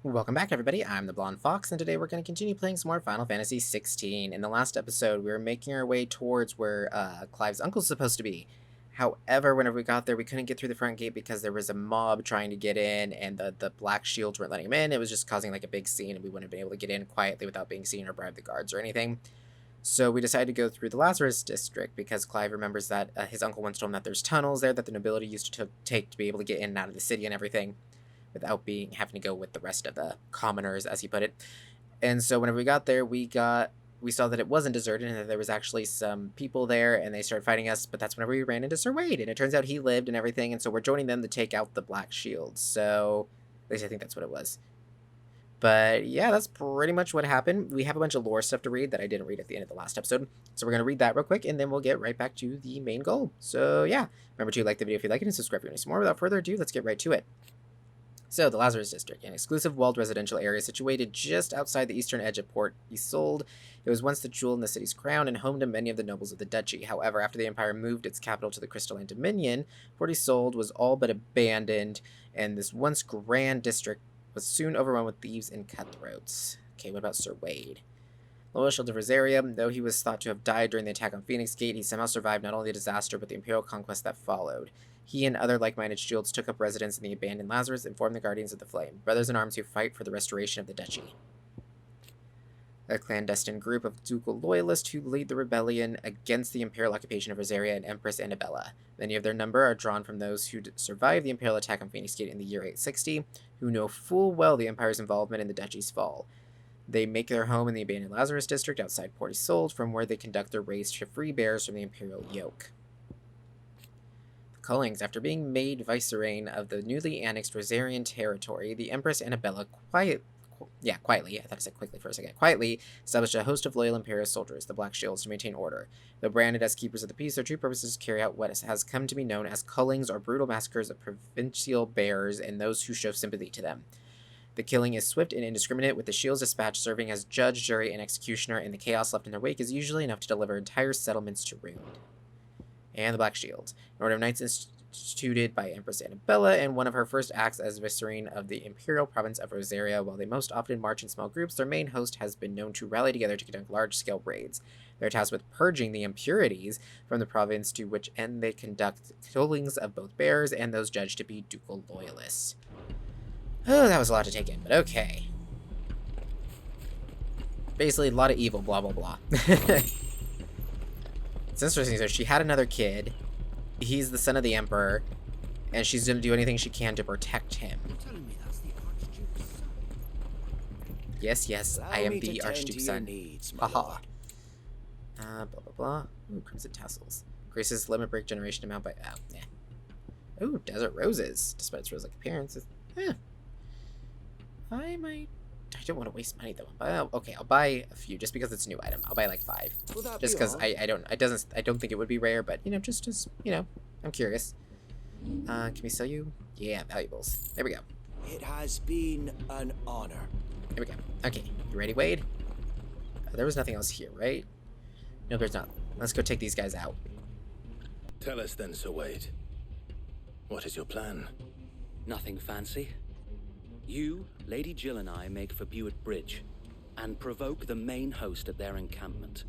Welcome back, everybody. I'm the Blonde Fox, and today we're going to continue playing some more Final Fantasy XVI. In the last episode, we were making our way towards where Clive's uncle's supposed to be. However, whenever we got there, we couldn't get through the front gate because there was a mob trying to get in, and the black shields weren't letting him in. It was just causing like a big scene, and we wouldn't have been able to get in quietly without being seen or bribe the guards or anything. So we decided to go through the Lazarus district because Clive remembers that his uncle once told him that there's tunnels there that the nobility used to take to be able to get in and out of the city and everything without being having to go with the rest of the commoners, as he put it. And so whenever we got there, we saw that it wasn't deserted and that there was actually some people there, and they started fighting us. But that's whenever we ran into Sir Wade, and it turns out he lived and everything, and so we're joining them to take out the Black Shield. So at least I think that's what it was. But yeah, that's pretty much what happened. We have a bunch of lore stuff to read that I didn't read at the end of the last episode. So we're going to read that real quick, and then we'll get right back to the main goal. So yeah, remember to like the video if you like it and subscribe if you want to see more. Without further ado, let's get right to it. So, the Lazarus District, an exclusive walled residential area situated just outside the eastern edge of Port Isolde. It was once the jewel in the city's crown and home to many of the nobles of the duchy. However, after the Empire moved its capital to the Crystalline Dominion, Port Isolde was all but abandoned, and this once grand district was soon overrun with thieves and cutthroats. Okay, what about Sir Wade? Loyal Shield of Rosaria, though he was thought to have died during the attack on Phoenix Gate, he somehow survived not only the disaster but the Imperial conquest that followed. He and other like-minded shields took up residence in the abandoned Lazarus and formed the Guardians of the Flame, brothers in arms who fight for the restoration of the duchy. A clandestine group of ducal loyalists who lead the rebellion against the imperial occupation of Rosaria and Empress Annabella. Many of their number are drawn from those who survived the imperial attack on Phoenix Gate in the year 860, who know full well the Empire's involvement in the duchy's fall. They make their home in the abandoned Lazarus district outside Port Isolde, from where they conduct their raids to free bears from the imperial yoke. Cullings, after being made vicereine of the newly annexed Rosarian territory, the Empress Annabella quietly established a host of loyal Imperial soldiers, the Black Shields, to maintain order. Though branded as keepers of the peace, their true purpose is to carry out what has come to be known as cullings, or brutal massacres of provincial bears and those who show sympathy to them. The killing is swift and indiscriminate, with the Shield's dispatch serving as judge, jury, and executioner, and the chaos left in their wake is usually enough to deliver entire settlements to ruin. And the Black Shield, an order of knights instituted by Empress Annabella, and one of her first acts as vicereine of the imperial province of Rosaria. While they most often march in small groups, their main host has been known to rally together to conduct large-scale raids. They're tasked with purging the impurities from the province, to which end they conduct killings of both bears and those judged to be ducal loyalists. Oh, that was a lot to take in, but okay. Basically, a lot of evil, blah, blah, blah. It's interesting, so she had another kid. He's the son of the Emperor, and she's going to do anything she can to protect him. Yes, I am the Archduke's son. Haha. Blah, blah, blah. Ooh, crimson tassels. Increases limit break generation amount by... Oh, yeah. Ooh, desert roses. Despite its rose-like appearance. I don't want to waste money though. Okay, I'll buy a few just because it's a new item. I'll buy like 5, just because I don't think it would be rare, but just I'm curious. Can we sell you? Yeah, valuables. There we go. It has been an honor. There we go. Okay, you ready, Wade? There was nothing else here, right? No, there's not. Let's go take these guys out. Tell us then, Sir Wade. What is your plan? Nothing fancy. You, Lady Jill and I make for Buett Bridge and provoke the main host at their encampment.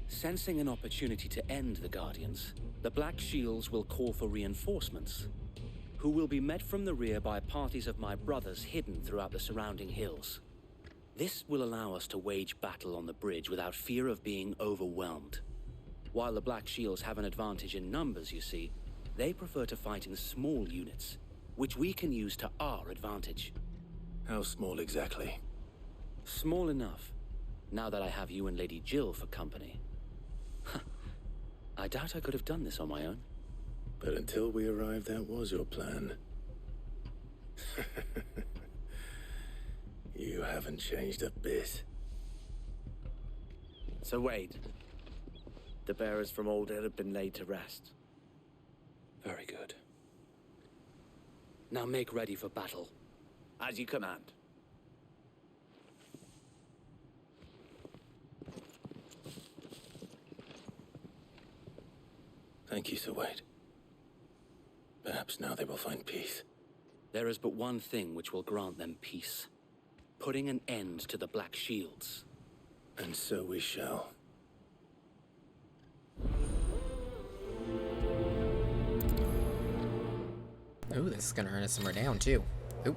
Sensing an opportunity to end the Guardians, the Black Shields will call for reinforcements, who will be met from the rear by parties of my brothers hidden throughout the surrounding hills. This will allow us to wage battle on the bridge without fear of being overwhelmed. While the Black Shields have an advantage in numbers, you see, they prefer to fight in small units, which we can use to our advantage. How small exactly? Small enough, now that I have you and Lady Jill for company. I doubt I could have done this on my own. But until we arrived, that was your plan. You haven't changed a bit. So Wade, the bearers from Old Hill have been laid to rest. Very good. Now make ready for battle. As you command. Thank you, Sir Wade. Perhaps now they will find peace. There is but one thing which will grant them peace. putting an end to the Black Shields. And so we shall. Ooh, this is gonna earn us some renown too. Ooh.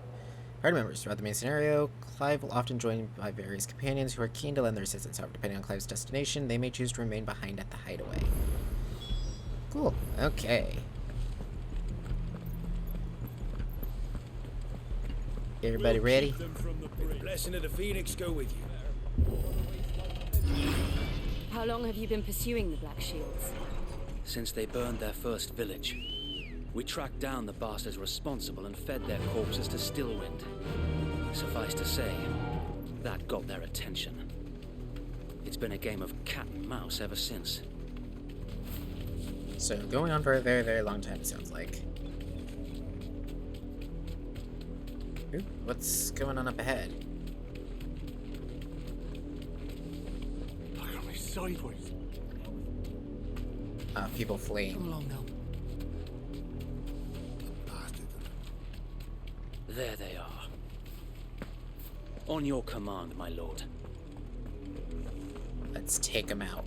Party members. Throughout the main scenario, Clive will often join by various companions who are keen to lend their assistance. However, depending on Clive's destination, they may choose to remain behind at the hideaway. Cool. Okay. Everybody ready? Blessing of the Phoenix go with you. How long have you been pursuing the Black Shields? Since they burned their first village, we tracked down the bastards responsible and fed their corpses to Stillwind. Suffice to say, that got their attention. It's been a game of cat and mouse ever since. So, going on for a very, very long time, it sounds like. Ooh, what's going on up ahead? Look at me sideways. People fleeing. Come along now. Bastard. There they are. On your command, my lord. Let's take them out.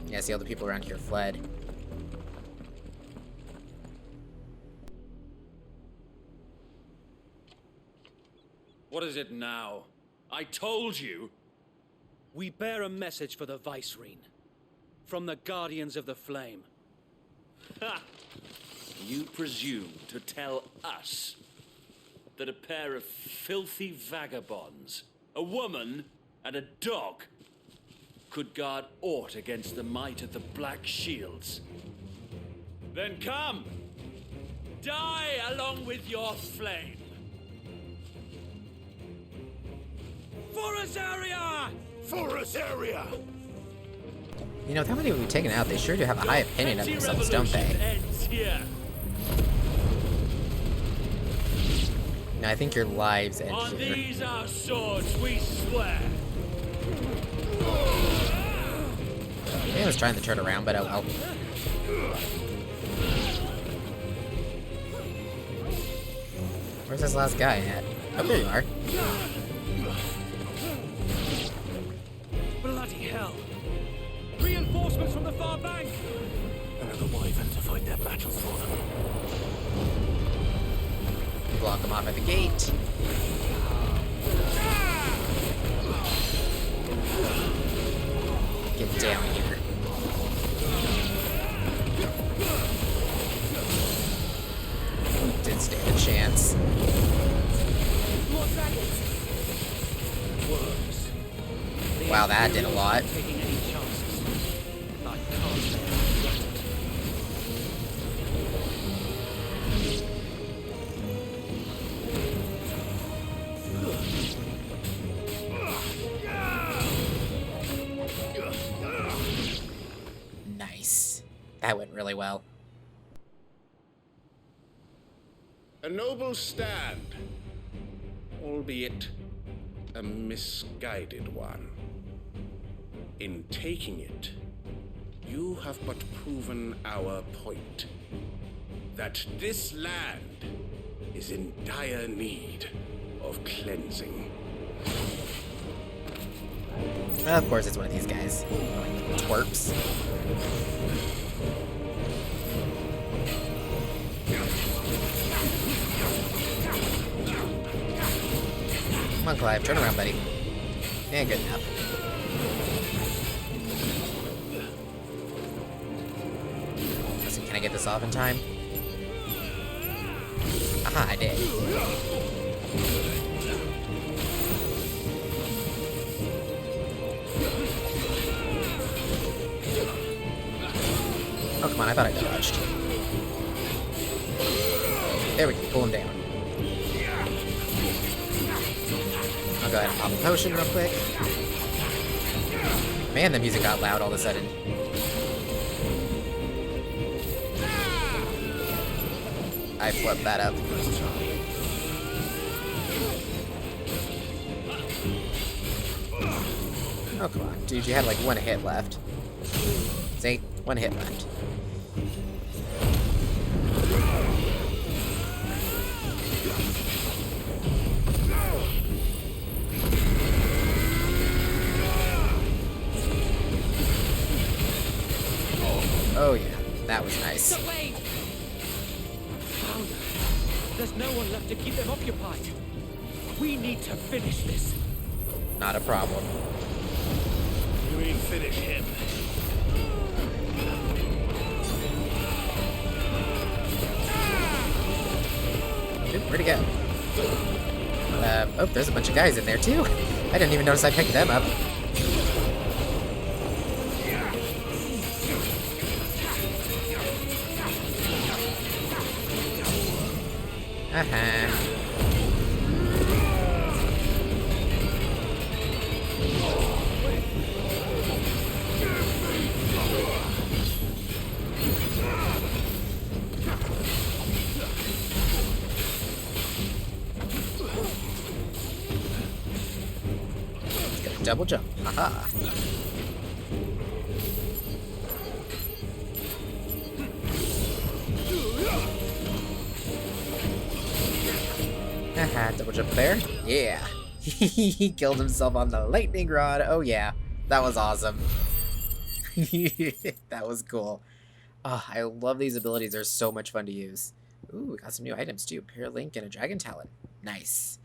Yeah, see all the people around here fled. What is it now? I told you! We bear a message for the Vicereine. From the Guardians of the Flame. Ha! You presume to tell us that a pair of filthy vagabonds, a woman and a dog, could guard aught against the might of the Black Shields? Then come! Die along with your flame! For Azaria! For us area! You know, with how many we've taken out, they sure do have a high opinion of themselves, don't they? Ends here. No, I think your lives end On here. these our swords we swear. I was trying to turn around, but oh well. Where's this last guy at? Oh, there you are. Bloody hell! Reinforcements from the far bank! Another wyvern to fight their battles for them. Block them off at the gate. Get down here. Didn't stand a chance. More dragons. Worms. Wow, that did a lot. Taking any chances. I can't say Nice. That went really well. A noble stand, albeit a misguided one. In taking it, you have but proven our point. That this land is in dire need of cleansing. Of course, it's one of these guys. Like, twerps. Come on, Clive, turn around, buddy. Yeah, good enough. Listen, can I get this off in time? Aha, I did. Oh, come on, I thought I dodged. There we go, pull him down. I'll go ahead and pop a potion real quick. Man, the music got loud all of a sudden. I flipped that up. Oh, come on. Dude, you had like one hit left. See? One hit left. Oh yeah, that was nice. Wait! Founder, there's no one left to keep them occupied. We need to finish this. Not a problem. You mean finish him? Dude, where'd he go? Oh, there's a bunch of guys in there too. I didn't even notice I picked them up. Double jump. Haha. Haha, double jump there. Yeah. He killed himself on the lightning rod. Oh yeah. That was awesome. That was cool. Oh, I love these abilities. They're so much fun to use. Ooh, we got some new items too. Pure Link and a Dragon Talon. Nice.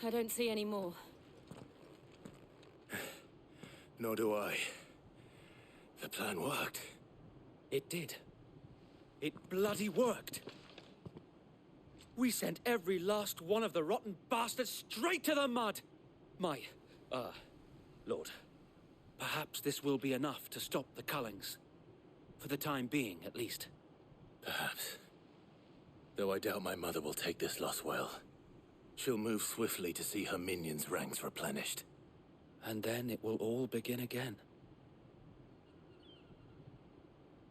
I don't see any more. Nor do I. The plan worked. It did. It bloody worked. We sent every last one of the rotten bastards straight to the mud. Lord, perhaps this will be enough to stop the Cullings. For the time being, at least. Perhaps. Though I doubt my mother will take this loss well. She'll move swiftly to see her minions' ranks replenished. And then it will all begin again.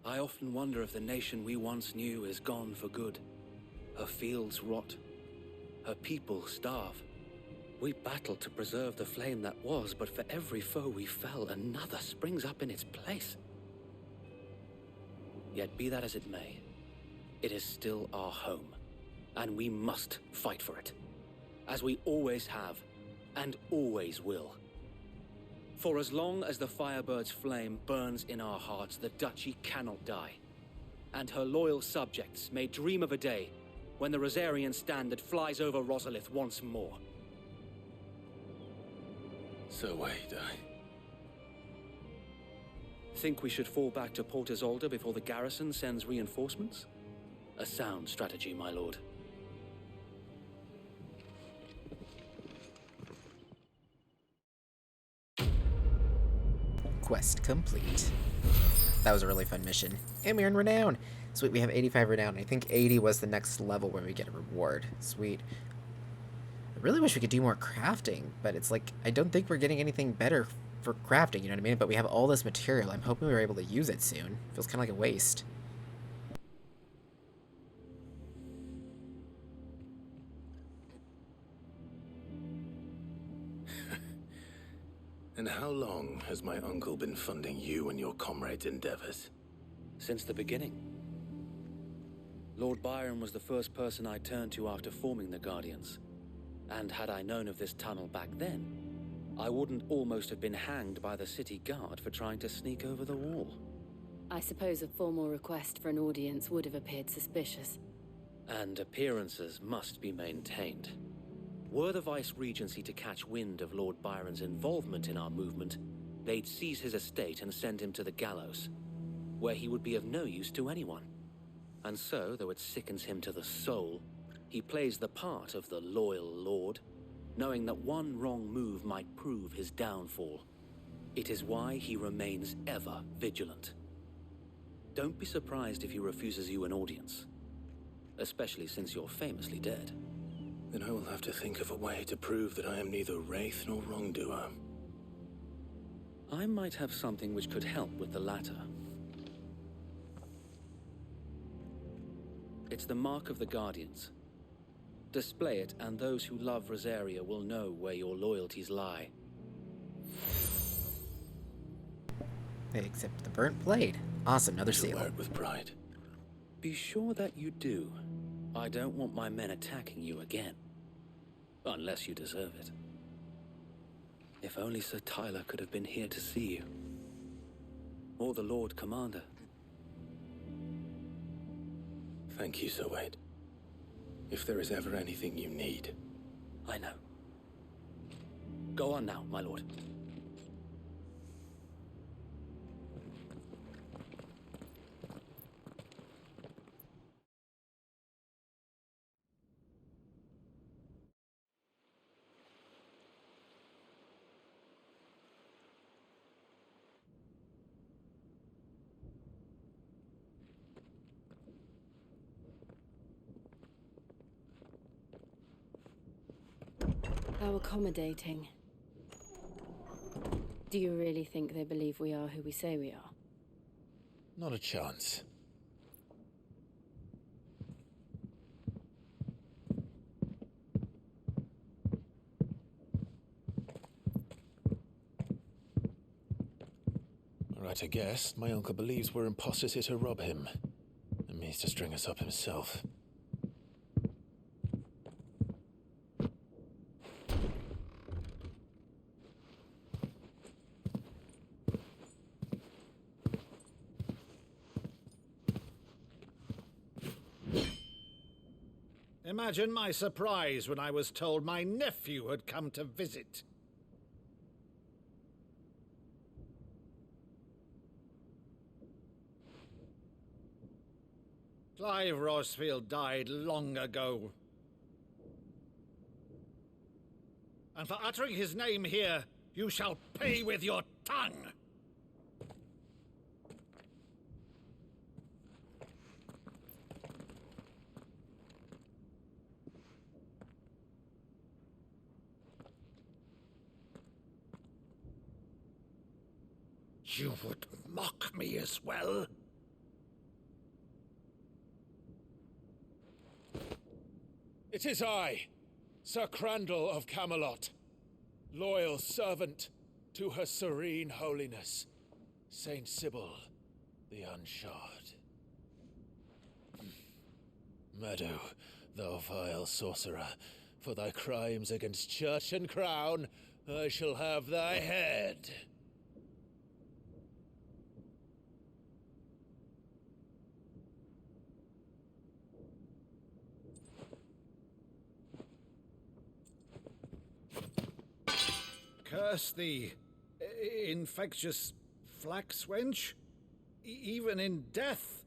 I often wonder if the nation we once knew is gone for good. Her fields rot. Her people starve. We battled to preserve the flame that was, but for every foe we fell, another springs up in its place. Yet be that as it may, it is still our home, and we must fight for it. As we always have, and always will. For as long as the Firebird's flame burns in our hearts, the Duchy cannot die. And her loyal subjects may dream of a day when the Rosarian standard flies over Rosalith once more. So wait, Think we should fall back to Port Isolde before the garrison sends reinforcements? A sound strategy, my lord. Quest complete. That was a really fun mission. And we earned renown. Sweet, we have 85 renown. I think 80 was the next level where we get a reward. Sweet. I really wish we could do more crafting, but it's like, I don't think we're getting anything better for crafting, you know what I mean? But we have all this material. I'm hoping we're able to use it soon. Feels kind of like a waste. And how long has my uncle been funding you and your comrades' endeavors? Since the beginning. Lord Byron was the first person I turned to after forming the Guardians. And had I known of this tunnel back then, I wouldn't almost have been hanged by the city guard for trying to sneak over the wall. I suppose a formal request for an audience would have appeared suspicious. And appearances must be maintained. Were the Vice-Regency to catch wind of Lord Byron's involvement in our movement, they'd seize his estate and send him to the gallows, where he would be of no use to anyone. And so, though it sickens him to the soul, he plays the part of the loyal lord, knowing that one wrong move might prove his downfall. It is why he remains ever vigilant. Don't be surprised if he refuses you an audience, especially since you're famously dead. Then I will have to think of a way to prove that I am neither wraith nor wrongdoer. I might have something which could help with the latter. It's the mark of the Guardians. Display it, and those who love Rosaria will know where your loyalties lie. They accept the burnt blade. Awesome, another I shall seal. wear it with pride. Be sure that you do. I don't want my men attacking you again. Unless you deserve it. If only Sir Tyler could have been here to see you. Or the Lord Commander. Thank you, Sir Wade. If there is ever anything you need. I know. Go on now, my lord. How accommodating. Do you really think they believe we are who we say we are? Not a chance. Right, I guess. My uncle believes we're imposters here to rob him. And means to string us up himself. Imagine my surprise when I was told my nephew had come to visit. Clive Rosfield died long ago. And for uttering his name here, you shall pay with your tongue! You would mock me as well? It is I, Sir Crandall of Camelot, loyal servant to Her Serene Holiness, Saint Sybil the Unshod. Meadow, thou vile sorcerer, for thy crimes against church and crown, I shall have thy head. Curse thee, infectious flax wench. Even in death,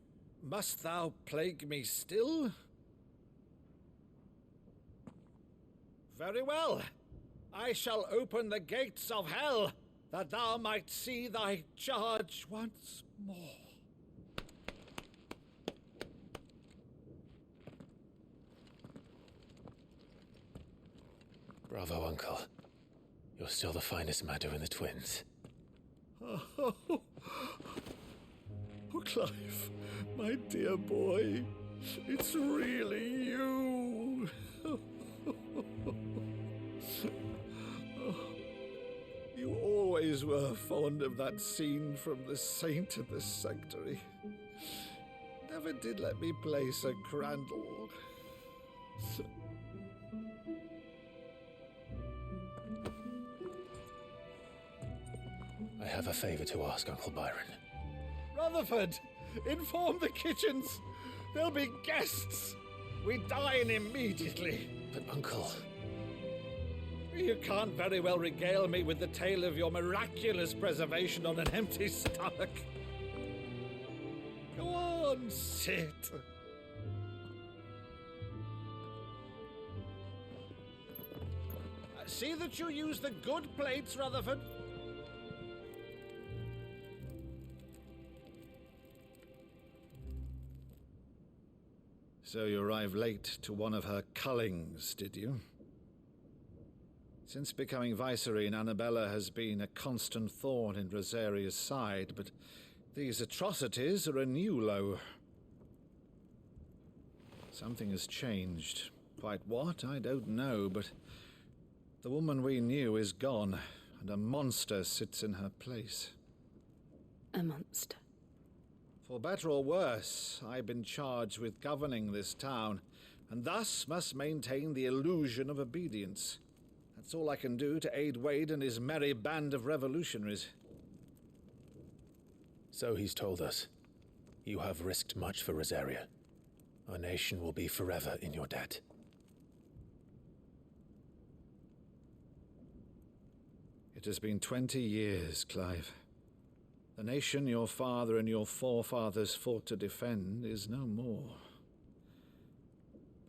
must thou plague me still? Very well. I shall open the gates of hell, that thou might see thy charge once more. Bravo, Uncle. You're still the finest Meadow in the twins. Oh, Clive, my dear boy, it's really you. You always were fond of that scene from The Saint of the Sanctuary. Never did let me play Sir Crandall. I have a favor to ask, Uncle Byron. Rutherford, inform the kitchens. There'll be guests. We dine immediately. But, Uncle... You can't very well regale me with the tale of your miraculous preservation on an empty stomach. Go on, sit. See that you use the good plates, Rutherford. So you arrived late to one of her cullings, did you? Since becoming Vicereine, Annabella has been a constant thorn in Rosaria's side, but these atrocities are a new low. Something has changed. Quite what, I don't know, but the woman we knew is gone, and a monster sits in her place. A monster. For better or worse, I've been charged with governing this town, and thus must maintain the illusion of obedience. That's all I can do to aid Wade and his merry band of revolutionaries. So he's told us. You have risked much for Rosaria. Our nation will be forever in your debt. It has been 20 years, Clive. The nation your father and your forefathers fought to defend is no more.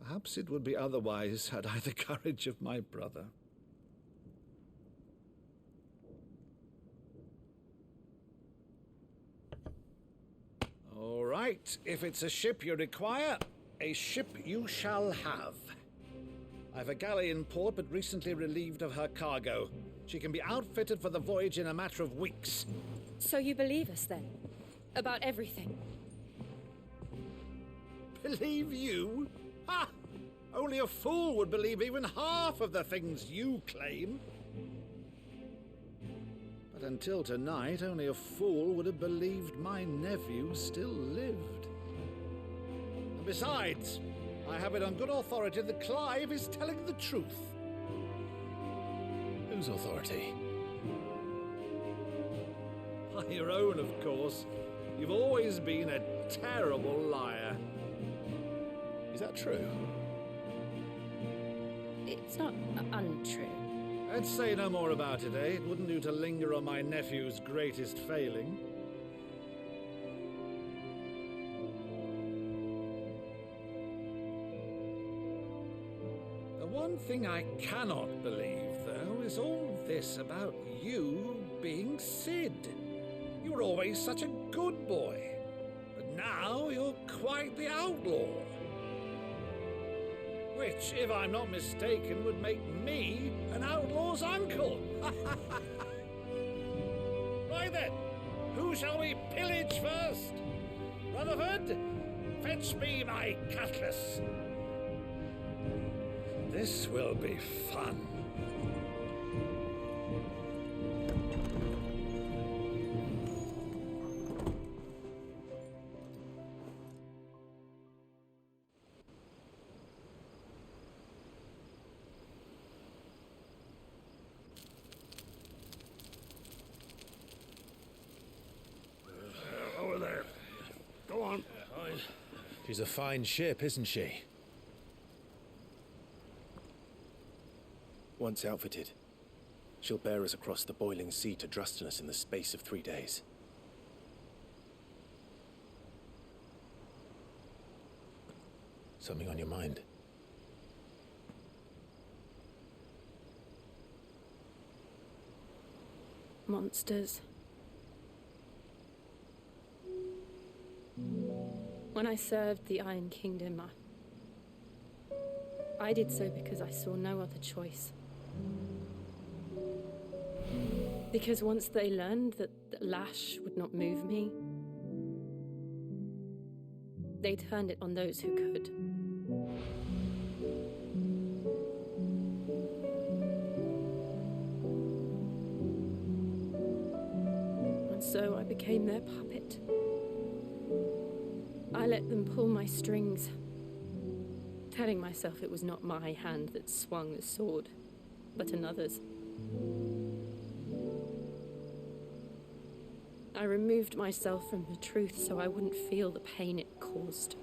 Perhaps it would be otherwise had I the courage of my brother. All right, if it's a ship you require, a ship you shall have. I've a galley in port, but recently relieved of her cargo. She can be outfitted for the voyage in a matter of weeks. So you believe us, then? About everything? Believe you? Ha! Only a fool would believe even half of the things you claim. But until tonight, only a fool would have believed my nephew still lived. And besides, I have it on good authority that Clive is telling the truth. Whose authority? Your own, of course. You've always been a terrible liar. Is that true? It's not untrue. Let's say no more about it, eh? It wouldn't do to linger on my nephew's greatest failing. The one thing I cannot believe, though, is all this about you being Sid. You were always such a good boy, but now you're quite the outlaw. Which, if I'm not mistaken, would make me an outlaw's uncle. Right then, who shall we pillage first? Rutherford, fetch me my cutlass. This will be fun. Over there. Go on. She's a fine ship, isn't she? Once outfitted, she'll bear us across the boiling sea to Drustinus in the space of 3 days. Something on your mind? Monsters. When I served the Iron Kingdom, I did so because I saw no other choice. Because once they learned that the lash would not move me, they turned it on those who could. And so I became their puppet. I let them pull my strings, telling myself it was not my hand that swung the sword, but another's. I removed myself from the truth so I wouldn't feel the pain it caused.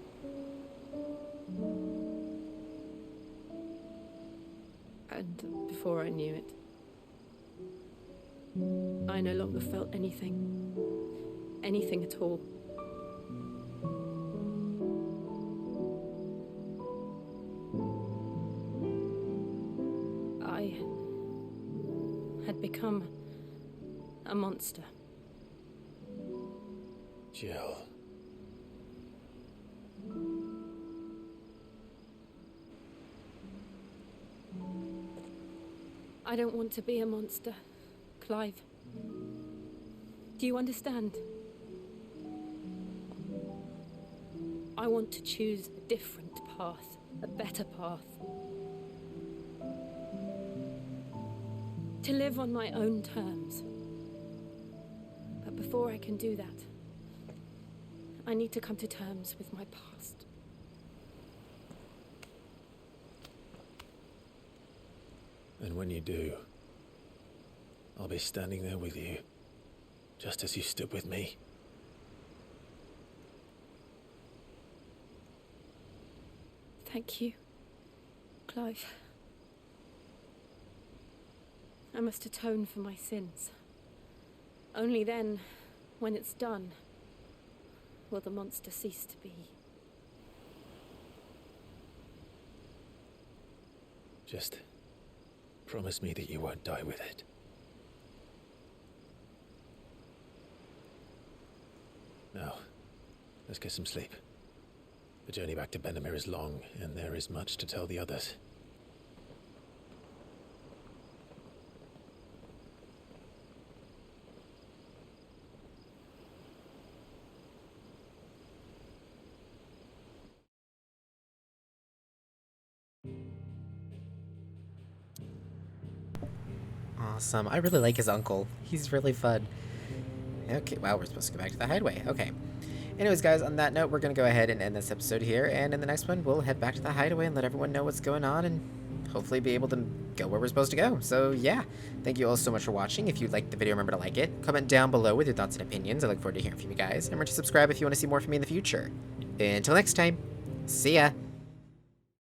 And before I knew it, I no longer felt anything. Anything at all. I had become a monster. Jill. I don't want to be a monster, Clive. Do you understand? I want to choose a different path, a better path. To live on my own terms. But before I can do that, I need to come to terms with my past. And when you do, I'll be standing there with you, just as you stood with me. Thank you, Clive. I must atone for my sins. Only then, when it's done, will the monster cease to be. Just promise me that you won't die with it. Now, let's get some sleep. The journey back to Benamir is long, and there is much to tell the others. Awesome. I really like his uncle. He's really fun. Okay, wow, we're supposed to go back to the hideaway. Okay. Anyways, guys, on that note, we're going to go ahead and end this episode here, and in the next one, we'll head back to the hideaway and let everyone know what's going on, and hopefully be able to go where we're supposed to go. So, yeah. Thank you all so much for watching. If you liked the video, remember to like it. Comment down below with your thoughts and opinions. I look forward to hearing from you guys. And remember to subscribe if you want to see more from me in the future. Until next time, see ya!